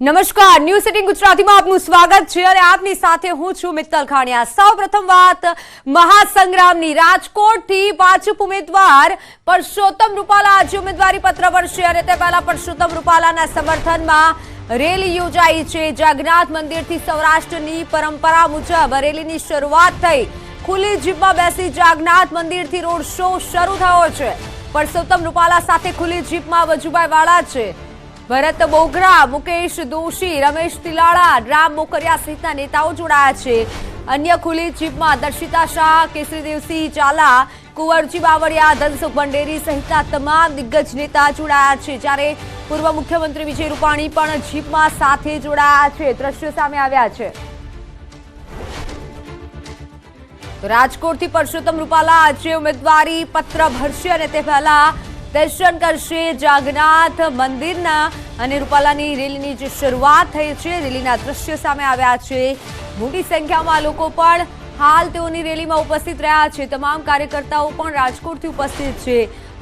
નમસ્કાર, ન્યૂઝ 18 ગુજરાતીમાં આપનું સ્વાગત છે અને આપની સાથે હું છું મિત્તલ ખાણિયા। સૌપ્રથમ વાત મહાસંગ્રામની। રાજકોટથી ભાજપ ઉમેદવાર પરસોત્તમ રૂપાલા આજે ઉમેદવારી પત્ર ભરશે અને તે પહેલા પરસોત્તમ રૂપાલાના સમર્થનમાં રેલી યોજાઈ છે। જગન્નાથ મંદિરથી સૌરાષ્ટ્રની પરંપરા મુજબ રેલીની શરૂઆત થઈ। ખુલ્લી જીપમાં બેસી જગન્નાથ મંદિરથી રોડ શો શરૂ થયો છે। પરસોત્તમ રૂપાલા સાથે ખુલ્લી જીપમાં વજુભાઈ વાળા છે, ભરત બોગરા, મુકેશ દોશી, રમેશ તિલાડા, રામ મોકરિયા સહિતના નેતાઓ જોડાયા છે। અન્ય ખુલ્લી જીપમાં દર્શિતા શાહ, કેસરીદેવસિંહ ઝાલા, કુંવરજી બાવળિયા, ધનસુખ ભંડેરી સહિતના તમામ દિગ્ગજ નેતા જોડાયા છે। જ્યારે પૂર્વ મુખ્યમંત્રી વિજય રૂપાણી પણ જીપમાં સાથે જોડાયા છે। દ્રશ્યો સામે આવ્યા છે। રાજકોટથી પરસોત્તમ રૂપાલા આજે ઉમેદવારી પત્ર ભરશે અને તે પહેલા દર્શન કરશે જગન્નાથ મંદિરના અને રૂપાલાની રેલીની જે શરૂઆત થઈ છે, રેલીના દ્રશ્યો સામે આવ્યા છે। મોટી સંખ્યામાં લોકો પણ હાલ તેઓની રેલીમાં ઉપસ્થિત રહ્યા છે। તમામ કાર્યકર્તાઓ પણ રાજકોટથી ઉપસ્થિત છે।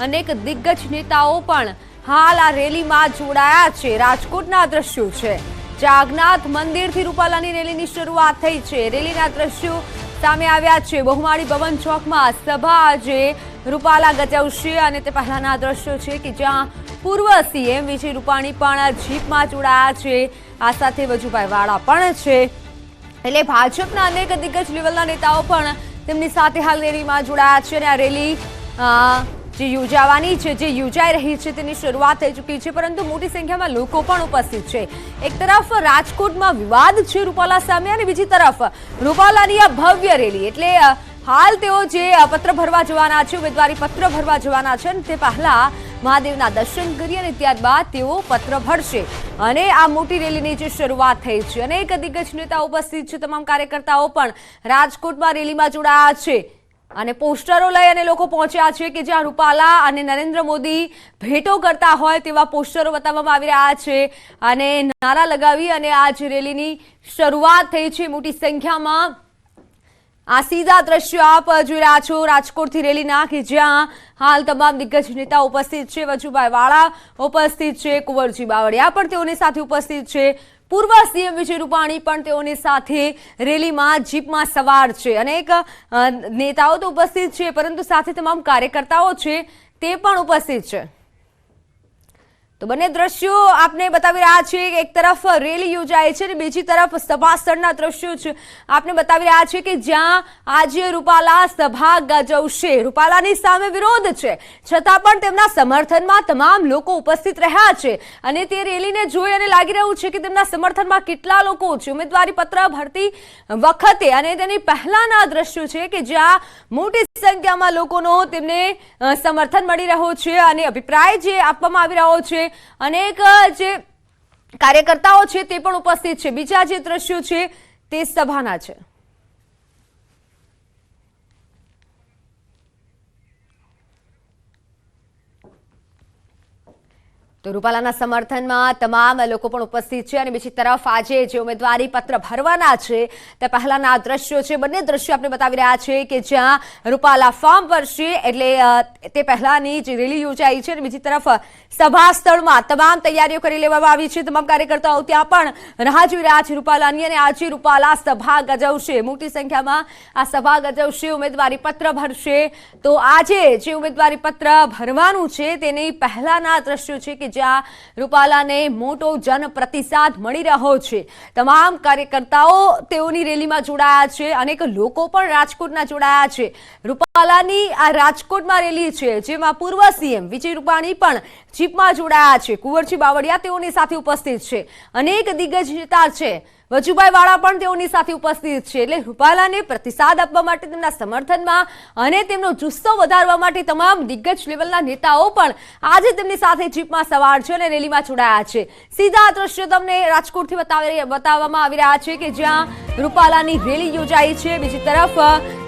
અનેક દિગ્ગજ નેતાઓ પણ હાલ આ રેલીમાં જોડાયા છે। રાજકોટના દ્રશ્યો છે, જગન્નાથ મંદિરથી રૂપાલાની રેલીની શરૂઆત થઈ છે। રેલીના દ્રશ્યો સામે આવ્યા છે। બહુમાળી ભવન ચોકમાં સભા આજે રૂપાલા ગજવશે અને તે પહેલાના દ્રશ્યો છે કે જ્યાં પૂર્વ સીએમ વિજય રૂપાણી પણ જીપમાં જોડાયા છે। આ સાથે વજુભાઈ વાળા પણ છે, એટલે ભાજપના અનેક દિગ્ગજ લેવલના નેતાઓ પણ તેમની સાથે હાલ રેલીમાં જોડાયા છે અને આ રેલી જે યોજાવાની છે, જે યોજાઈ રહી છે તેની શરૂઆત થઈ ચૂકી છે, પરંતુ મોટી સંખ્યામાં લોકો પણ ઉપસ્થિત છે। એક તરફ રાજકોટમાં વિવાદ છે રૂપાલા સામે અને બીજી તરફ રૂપાલાની આ ભવ્ય રેલી, એટલે હાલ તેઓ જે પત્ર ભરવા જવાના છે, ઉમેદવારી પત્ર ભરવા જવાના છે અને તે પહેલા મહાદેવના દર્શન કરી અને ત્યારબાદ તેઓ પત્ર ભરશે અને આ મોટી રેલીની જે શરૂઆત થઈ છે। અનેક દિગ્ગજ નેતાઓ ઉપસ્થિત છે, તમામ કાર્યકર્તાઓ પણ રાજકોટમાં રેલીમાં જોડાયા છે અને પોસ્ટરો લઈ અને લોકો પહોંચ્યા છે કે જ્યાં રૂપાલા અને નરેન્દ્ર મોદી ભેટો કરતા હોય તેવા પોસ્ટરો બતાવવામાં આવી રહ્યા છે અને નારા લગાવી અને આ જે રેલીની શરૂઆત થઈ છે। મોટી સંખ્યામાં આ સીધા દ્રશ્યો આપ જોઈ રહ્યા છો રાજકોટથી રેલીના, કે જ્યાં હાલ તમામ દિગ્ગજ નેતા ઉપસ્થિત છે। વજુભાઈ વાળા ઉપસ્થિત છે, કુંવરજી બાવળિયા પણ તેઓની સાથે ઉપસ્થિત છે, પૂર્વ સીએમ વિજય રૂપાણી પણ તેઓની સાથે રેલીમાં જીપમાં સવાર છે। અનેક નેતાઓ તો ઉપસ્થિત છે, પરંતુ સાથે તમામ કાર્યકર્તાઓ છે તે પણ ઉપસ્થિત છે। તો બંને દ્રશ્યો આપને બતાવી રહ્યા છે। એક તરફ રેલી યોજાય છે અને બીજી તરફ સભા સ્થળના દ્રશ્યો છે આપને બતાવી રહ્યા છે કે જ્યાં આજે રૂપાલા સભા ગજવશે। રૂપાલાની સામે વિરોધ છે, છતાં પણ તેમના સમર્થનમાં તમામ લોકો ઉપસ્થિત રહ્યા છે અને તે રેલીને જોઈ અને લાગી રહ્યું છે કે તેમના સમર્થનમાં કેટલા લોકો છે। ઉમેદવારી પત્ર ભરતી વખતે અને તેની પહેલાના દ્રશ્યો છે કે જ્યાં મોટી સંખ્યામાં લોકોનો તેમને સમર્થન મળી રહ્યો છે અને અભિપ્રાય જે આપવામાં આવી રહ્યો છે, અનેક જે કાર્યકર્તાઓ છે તે પણ ઉપસ્થિત છે। બીજા જે દ્રશ્યો છે તે સભાના છે। તો રૂપાલાના સમર્થનમાં તમામ લોકો પણ ઉપસ્થિત છે અને બીજી તરફ આજે જે ઉમેદવારી પત્ર ભરવાના છે તે પહેલાના દ્રશ્યો છે। બંને દ્રશ્યો આપણે બતાવી રહ્યા છે કે જ્યાં રૂપાલા ફોર્મ ભરશે, એટલે તે પહેલાની જે રેલી યોજાઈ છે અને બીજી તરફ સભા સ્થળમાં તમામ તૈયારીઓ કરી લેવામાં આવી છે। તમામ કાર્યકર્તાઓ ત્યાં પણ રાહ જોઈ રહ્યા છે રૂપાલાની અને આજે રૂપાલા સભા ગજવશે, મોટી સંખ્યામાં આ સભા ગજવશે, ઉમેદવારી પત્ર ભરશે। તો આજે જે ઉમેદવારી પત્ર ભરવાનું છે તેની પહેલાના દ્રશ્યો છે કે જ્યાં રૂપાલાને મોટો જન પ્રતિસાદ મળી રહ્યો છે। તમામ કાર્યકર્તાઓ તેઓની રેલીમાં જોડાયા છે, અનેક લોકો પણ રાજકોટના જોડાયા છે। રૂપાલાની આ રાજકોટમાં રેલી છે જેમાં પૂર્વ સીએમ વિજય રૂપાણી પણ જીપમાં જોડાયા છે, કુંવરજી બાવળિયા તેઓની સાથે ઉપસ્થિત છે, અનેક દિગ્ગજ નેતા છે, વજુભાઈ વાળા પણ તેઓની સાથે ઉપસ્થિત છે। એટલે રૂપાલાને પ્રતિસાદ આપવા માટે, તેમના સમર્થનમાં અને તેમનો જુસ્સો વધારવા માટે તમામ દિગ્ગજ લેવલના નેતાઓ પણ આજે તેમની સાથે જીપમાં સવાર છે અને રેલીમાં જોડાયા છે। સીધા દ્રશ્યો તમને રાજકોટથી બતાવવામાં આવી રહ્યા છે કે જ્યાં રૂપાલાની રેલી યોજાઈ છે, બીજી તરફ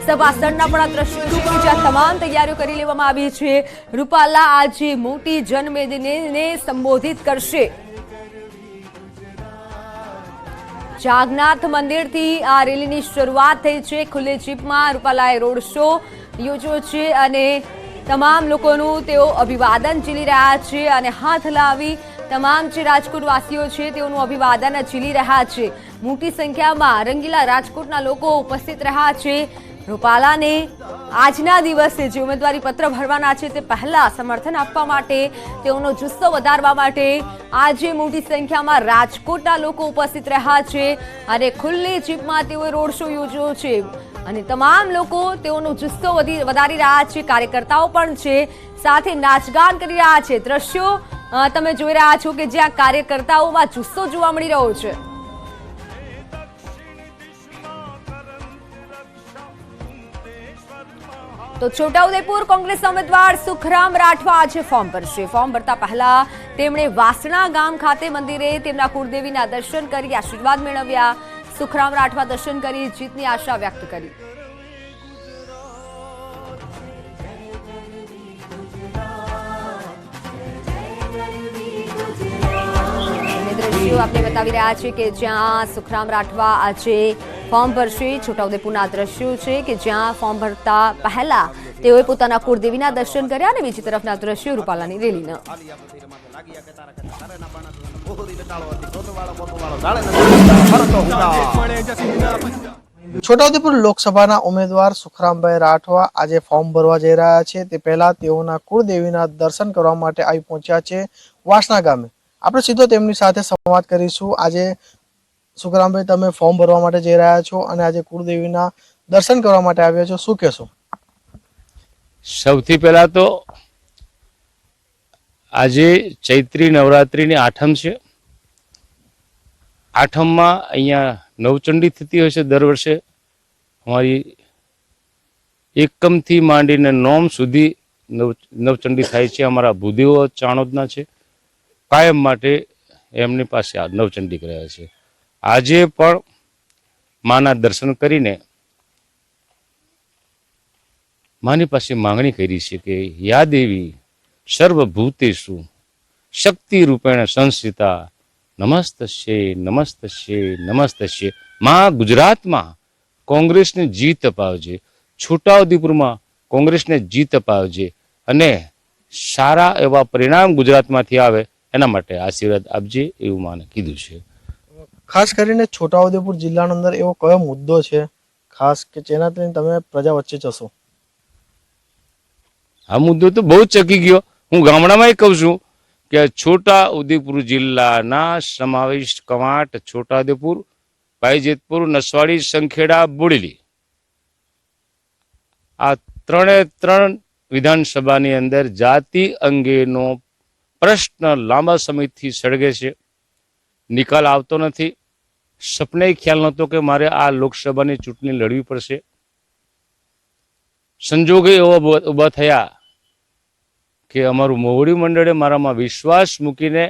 સભા સ્થળના પણ આ દ્રશ્યો છે કે જ્યાં તમામ તૈયારીઓ કરી લેવામાં આવી છે। રૂપાલા આજે મોટી જનમેદનીને સંબોધિત કરશે। જગન્નાથ મંદિરથી આ રેલીની શરૂઆત થઈ છે। ખુલ્લી જીપમાં રૂપાલાએ રોડ શો યોજ્યો છે અને તમામ લોકોનું તેઓ અભિવાદન ઝીલી રહ્યા છે અને હાથ લાવી તમામ જે રાજકોટ વાસીઓ છે તેઓનું અભિવાદન ઝીલી રહ્યા છે। મોટી સંખ્યામાં રંગીલા રાજકોટના લોકો ઉપસ્થિત રહ્યા છે। રૂપાલાને આજના દિવસે જે ઉમેદવારી પત્ર ભરવાના છે તે પહેલા સમર્થન આપવા માટે, તેઓનો જુસ્સો વધારવા માટે આજે મોટી સંખ્યામાં રાજકોટના લોકો ઉપસ્થિત રહ્યા છે અને ખુલ્લી જીપમાં તેઓએ રોડ શો યોજ્યો છે અને તમામ લોકો તેઓનો જુસ્સો વધારી રહ્યા છે। કાર્યકર્તાઓ પણ છે, સાથે નાચગાન કરી રહ્યા છે। દ્રશ્યો તમે જોઈ રહ્યા છો કે જ્યાં કાર્યકર્તાઓમાં જુસ્સો જોવા મળી રહ્યો છે। તો છોટાઉદેપુર કોંગ્રેસ ઉમેદવાર સુખરામ રાઠવા આજે ફોર્મ ભરશે। ફોર્મ ભરતા પહેલા તેમણે વાસણા ગામ ખાતે મંદિરે તેમના કુળદેવીના દર્શન કરી આશીર્વાદ મેળવ્યા। સુખરામ રાઠવા દર્શન કરી જીતની આશા વ્યક્ત કરી। દ્રશ્યો આપણે બતાવી રહ્યા છે કે જ્યાં સુખરામ રાઠવા આજે ફોર્મ ભરશે। છોટાઉદેપુરના દ્રશ્યો છે કે જ્યાં ફોર્મ ભરતા પહેલા તેઓએ પોતાના કુળદેવીના દર્શન કર્યા અને બીજી તરફના દ્રશ્યો રૂપાલાની રેલીના। છોટાઉદેપુર લોકસભાના ઉમેદવાર સુખરામભાઈ રાઠવા આજે ફોર્મ ભરવા જઈ રહ્યા છે। તે પહેલા તેઓના કુળદેવીના દર્શન કરવા માટે આવી પહોંચ્યા છે વાસણા ગામે। આપણે સીધો તેમની સાથે સંવાદ કરીશું। આજે સુખરામભાઈ, તમે ફોર્મ ભરવા માટે જઈ રહ્યા છો અને આજે કુળદેવીના દર્શન કરવા માટે આવ્યા છો, શું કહેશો? સૌથી પહેલા તો આજે ચૈત્રી નવરાત્રિની આઠમ છે। આઠમમાં અહીંયા નવચંડી થતી હોય છે દર વર્ષે। અમારી એકમથી માંડીને નોમ સુધી નવચંડી થાય છે। અમારા ભૂદેવો ચાણોદના છે, કાયમ માટે એમની પાસે આ નવચંડી રહ્યા છે। આજે પણ માના દર્શન કરીને માની પાસે માંગણી કરી છે કે યા દેવી સર્વભૂતેષુ શક્તિ રૂપેણ સંસ્થિતા નમસ્તસ્ય નમસ્તસ્ય નમસ્તસ્ય। માં ગુજરાતમાં કોંગ્રેસને જીત અપાવજે, છોટાઉદેપુરમાં કોંગ્રેસને જીત અપાવજે અને સારા એવા પરિણામ ગુજરાતમાંથી આવે એના માટે આશીર્વાદ આપજે એવું માને કીધું છે। ખાસ કરીને છોટાઉદેપુર જિલ્લાના અંદર એવો કયો મુદ્દો છે ખાસ કે જેનાથી તમે પ્રજા વચ્ચે જશો? આ મુદ્દો તો બહુ ચકી ગયો। હું ગામડામાં કહું છું કે છોટાઉદેપુર જિલ્લાના સમાવેશ કવાંટ, છોટાઉદેપુર, ભાઈજેતપુર, નસવાડી, સંખેડા, બોડેલી, આ ત્રણ વિધાનસભાની અંદર જાતિ અંગેનો પ્રશ્ન લાંબા સમયથી સળગે છે, નિકાલ આવતો નથી। સપને ખ્યાલ નહોતો કે મારે આ લોકસભાની ચૂંટણી લડવી પડશે। સંજોગો એવા ઊભા થયા કે અમારું મોવડી મંડળે મારામાં વિશ્વાસ મૂકીને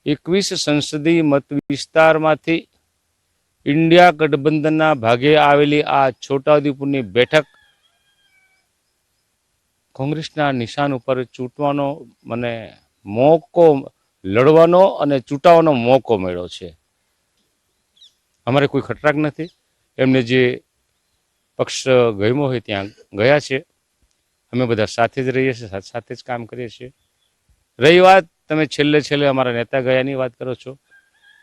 21 સંસદીય મત વિસ્તારમાંથી ઇન્ડિયા ગઠબંધનના ભાગે આવેલી આ છોટાઉદેપુરની બેઠક કોંગ્રેસના નિશાન ઉપર ચૂંટવાનો મને મોકો, લડવાનો અને ચૂંટાવાનો મોકો મળ્યો છે। અમારે કોઈ ખટરાક નથી। એમને જે પક્ષ ગમ્યો હોય ત્યાં ગયા છે। અમે બધા સાથે જ રહીએ છીએ, સાથે જ કામ કરીએ છીએ। રહી વાત તમે છેલ્લે અમારા નેતા ગયાની વાત કરો છો,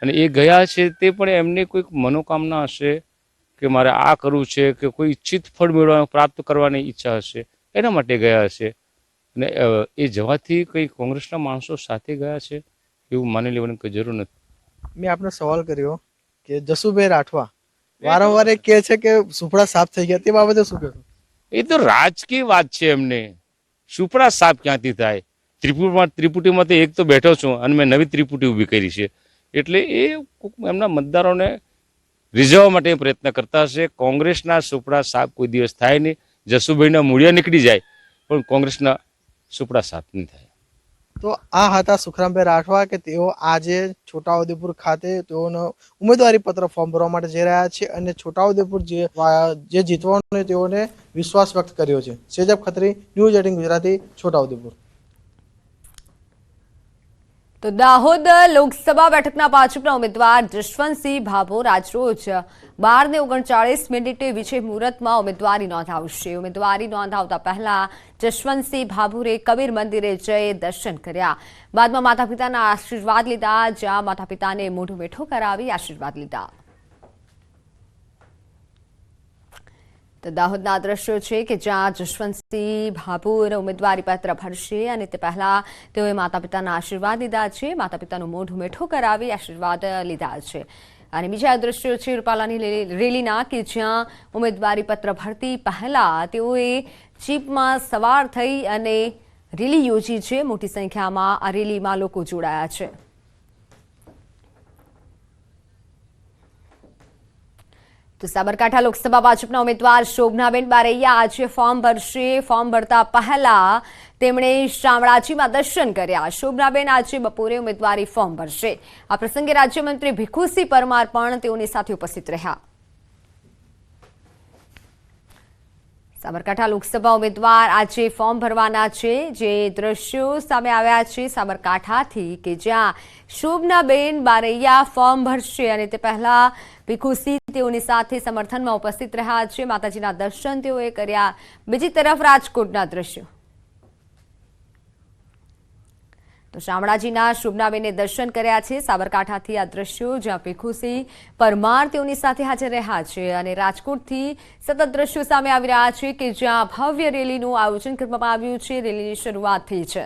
અને એ ગયા છે તે પણ એમની કોઈક મનોકામના હશે કે મારે આ કરવું છે કે કોઈ ઈચ્છિત ફળ મેળવવા પ્રાપ્ત કરવાની ઈચ્છા હશે, એના માટે ગયા હશે। અને એ જવાથી કંઈ કોંગ્રેસના માણસો સાથે ગયા છે એવું માની લેવાની કોઈ જરૂર નથી। મેં આપને સવાલ કર્યો કે જસુભાઈ રાઠવા વારંવાર કહે છે કે સુપડા સાફ થઈ ગયા, તે બાબતે શું કહેશો? એ તો રાજકીય વાત છે। એમને સુપડા સાફ ક્યાંથી થાય? ત્રિપુટીમાં તો એક તો બેઠો છું અને મેં નવી ત્રિપુટી ઊભી કરી છે, એટલે એ એમના મતદારોને રીઝવવા માટે પ્રયત્ન કરતા હશે। કોંગ્રેસના સુપડા સાફ કોઈ દિવસ થાય નહીં। જસુભાઈના મૂળિયા નીકળી જાય પણ કોંગ્રેસના સુપડા સાફ નહીં થાય। તો આ હતા સુખરામભાઈ રાઠવા કે તેઓ આજે છોટાઉદેપુર ખાતે તેઓનો ઉમેદવારી પત્ર ફોર્મ ભરવા માટે જઈ રહ્યા છે અને છોટાઉદેપુર જે જીતવાનો તેઓને વિશ્વાસ વ્યક્ત કર્યો છે। સેજબ ખત્રી, ન્યૂઝ 18 ગુજરાતી, છોટાઉદેપુર। તો દાહોદ લોકસભા બેઠકના ભાજપના ઉમેદવાર જશવંતસિંહ ભાભોર આજરોજ 12:39 વિજય મુહૂર્તમાં ઉમેદવારી નોંધાવશે. ઉમેદવારી નોંધાવતા પહેલા જશવંતસિંહ ભાભોરે કબીર મંદિરે જઈ દર્શન કર્યા. બાદમાં માતા પિતાના આશીર્વાદ લીધા, જ્યાં માતા પિતાને મોઢું મીઠું કરાવી આશીર્વાદ લીધા. તો દાહોદના દ્રશ્યો છે કે જ્યાં જશવંતસિંહ ભાભોર ઉમેદવારી પત્ર ભરશે અને તે પહેલા તેઓએ માતા પિતાના આશીર્વાદ લીધા છે, માતા પિતાનું મોઢું મીઠું કરાવી આશીર્વાદ લીધા છે. અને બીજા દ્રશ્યો છે રૂપાલાની રેલીના કે જ્યાં ઉમેદવારી પત્ર ભરતી પહેલા તેઓએ જીપમાં સવાર થઈ અને રેલી યોજી છે. મોટી સંખ્યામાં આ રેલીમાં લોકો જોડાયા છે. તો સાબરકાંઠા લોકસભા ભાજપના ઉમેદવાર શોભનાબેન બારૈયા આજે ફોર્મ ભરશે. ફોર્મ ભરતા પહેલા તેમણે શામળાજીમાં દર્શન કર્યા. શોભનાબેન આજે બપોરે ઉમેદવારી ફોર્મ ભરશે. આ પ્રસંગે રાજ્યમંત્રી ભીખુસિંહ પરમાર પણ તેઓની સાથે ઉપસ્થિત રહ્યા. સાબરકાંઠા લોકસભા ઉમેદવાર આજે ફોર્મ ભરવાના છે. જે દ્રશ્યો સામે આવ્યા છે સાબરકાંઠાથી કે જ્યાં શોભનાબેન બારૈયા ફોર્મ ભરશે અને તે પહેલા ભીખુસિંહ તેઓની સાથે સમર્થનમાં ઉપસ્થિત રહ્યા છે. માતાજીના દર્શન તેઓએ કર્યા. બીજી તરફ રાજકોટના દ્રશ્યો તો શામળાજીના શોભનાબેને દર્શન કર્યા છે. સાબરકાંઠાથી આ દ્રશ્યો જ્યાં ભીખુસિંહ પરમાર તેઓની સાથે હાજર રહ્યા છે. અને રાજકોટથી સતત દ્રશ્યો સામે આવી રહ્યા છે કે જ્યાં ભવ્ય રેલીનું આયોજન કરવામાં આવ્યું છે. રેલીની શરૂઆત થઈ છે.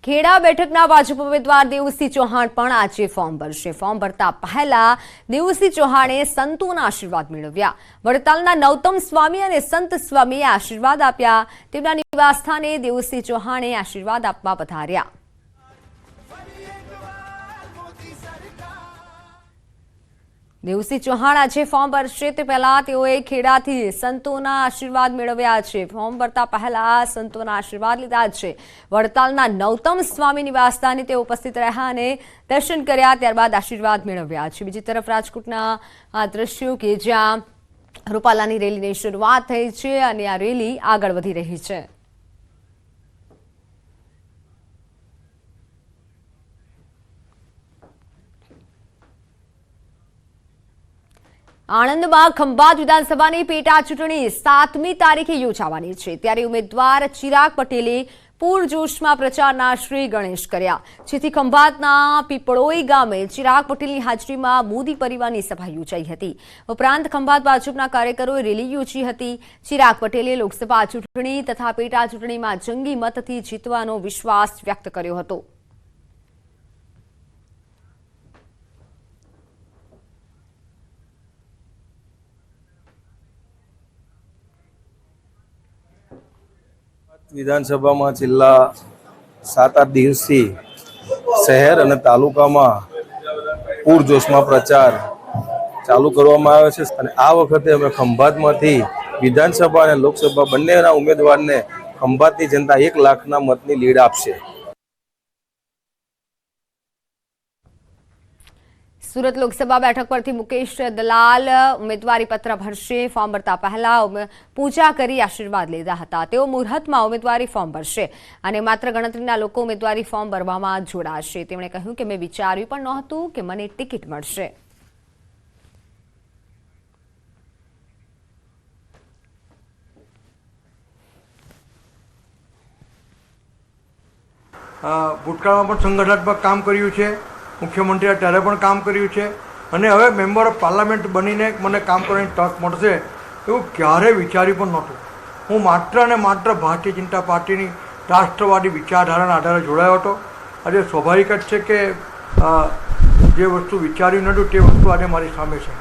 ખેડા બેઠકના ભાજપ ઉમેદવાર દેવુસિંહ ચૌહાણ પણ આજે ફોર્મ ભરશે. ફોર્મ ભરતા પહેલા દેવુસિંહ ચૌહાણે સંતોના આશીર્વાદ મેળવ્યા. વડતાલના નવતમ સ્વામી અને સંત સ્વામીએ આશીર્વાદ આપ્યા. તેમના નિવાસસ્થાને દેવુસિંહ ચૌહાણે આશીર્વાદ આપવા પધાર્યા. દેવુસિંહ ચૌહાણ આજે ફોર્મ ભરશે તે પહેલા તેઓએ ખેડાથી સંતોના આશીર્વાદ મેળવ્યા છે. ફોર્મ ભરતા પહેલા સંતોના આશીર્વાદ લીધા છે. વડતાલના નવતમ સ્વામી નિવાસસ્થાને તેઓ ઉપસ્થિત રહ્યા અને દર્શન કર્યા, ત્યારબાદ આશીર્વાદ મેળવ્યા છે. બીજી તરફ રાજકોટના આ દ્રશ્યો કે જ્યાં રૂપાલાની રેલીની શરૂઆત થઈ છે અને આ રેલી આગળ વધી રહી છે. આણંદમાં ખંભાત વિધાનસભાની પેટા ચૂંટણી 7મી તારીખે યોજાવાની છે. ત્યારે ઉમેદવાર ચિરાગ પટેલે પૂરજોશમાં પ્રચારના શ્રી ગણેશ કર્યા. જેથી ખંભાતના પીપળોઈ ગામે ચિરાગ પટેલની હાજરીમાં મોદી પરિવારની સભા યોજાઈ હતી. ઉપરાંત ખંભાત ભાજપના કાર્યકરોએ રેલી યોજી હતી. ચિરાગ પટેલે લોકસભા ચૂંટણી તથા પેટા ચૂંટણીમાં જંગી મતથી જીતવાનો વિશ્વાસ વ્યક્ત કર્યો હતો. વિધાનસભામાં છેલ્લા 7-8 દિવસથી શહેર અને તાલુકામાં પૂરજોશમાં પ્રચાર ચાલુ કરવામાં આવ્યો છે. અને આ વખતે અમે ખંભાતમાંથી વિધાનસભા અને લોકસભા બંનેના ઉમેદવારને ખંભાતની જનતા 1 લાખના મતની લીડ આપશે. સુરત લોકસભા બેઠક પરથી મુકેશ દલાલ ઉમેદવારી પત્ર ભરશે. ફોર્મ ભરતા પહેલા પૂજા કરી આશીર્વાદ લીધા હતા. તેઓ મુહૂર્તમાં ઉમેદવારી ફોર્મ ભરશે અને માત્ર ગણતરીના લોકો ઉમેદવારી ફોર્મ ભરવામાં જોડાશે. તેમણે કહ્યું કે મેં વિચાર્યું પણ નહોતું કે મને ટિકિટ મળશે. ભૂતકાળમાં પણ સંગઠનાત્મક કામ કર્યું છે. મુખ્યમંત્રી ત્યારે પણ કામ કર્યું છે અને હવે મેમ્બર ઓફ પાર્લામેન્ટ બનીને મને કામ કરવાની તક મળશે એવું ક્યારેય વિચાર્યું પણ નહોતું. હું માત્ર અને માત્ર ભારતીય જનતા પાર્ટીની રાષ્ટ્રવાદી વિચારધારાના આધારે જોડાયો હતો. આજે સ્વાભાવિક જ છે કે જે વસ્તુ વિચાર્યું નહોતું તે વસ્તુ આજે મારી સામે છે.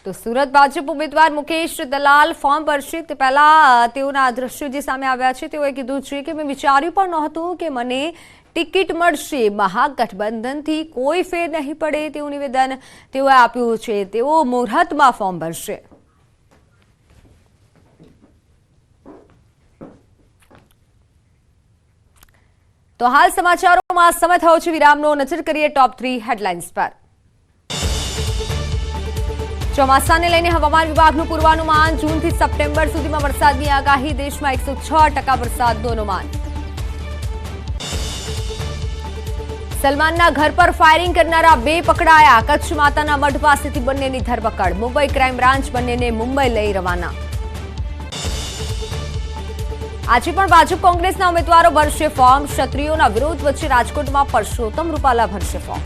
તો સુરત ભાજપ ઉમેદવાર મુકેશ દલાલ ફોર્મ ભરશે તે પહેલા તેઓના દ્રશ્યો જે સામે આવ્યા છે તેઓએ કીધું છે કે મેં વિચાર્યું પણ નહોતું કે મને ટિકિટ મળશે. મહાગઠબંધનથી કોઈ ફેર નહીં પડે તેવું નિવેદન તેઓએ આપ્યું છે. તેઓ મુહૂર્તમાં ફોર્મ ભરશે. તો હાલ સમાચારોમાં સમય થયો છે વિરામનો. નજર કરીએ ટોપ 3 હેડલાઇન્સ પર. ચોમાસાને લઈને હવામાન વિભાગનું પૂર્વાનુમાન. જૂનથી સપ્ટેમ્બર સુધીમાં વરસાદની આગાહી. દેશમાં 106% વરસાદનું અનુમાન. સલમાનના ઘર પર ફાયરિંગ કરનારા 2 પકડાયા. કચ્છ માતાના મઢ પાસેથી બંનેની ધરપકડ. મુંબઈ ક્રાઇમ બ્રાન્ચ બંનેને મુંબઈ લઈ રવાના. આજે પણ ભાજપ કોંગ્રેસના ઉમેદવારો ભરશે ફોર્મ. ક્ષત્રિયોના વિરોધ વચ્ચે રાજકોટમાં પરસોત્તમ રૂપાલા ભરશે ફોર્મ.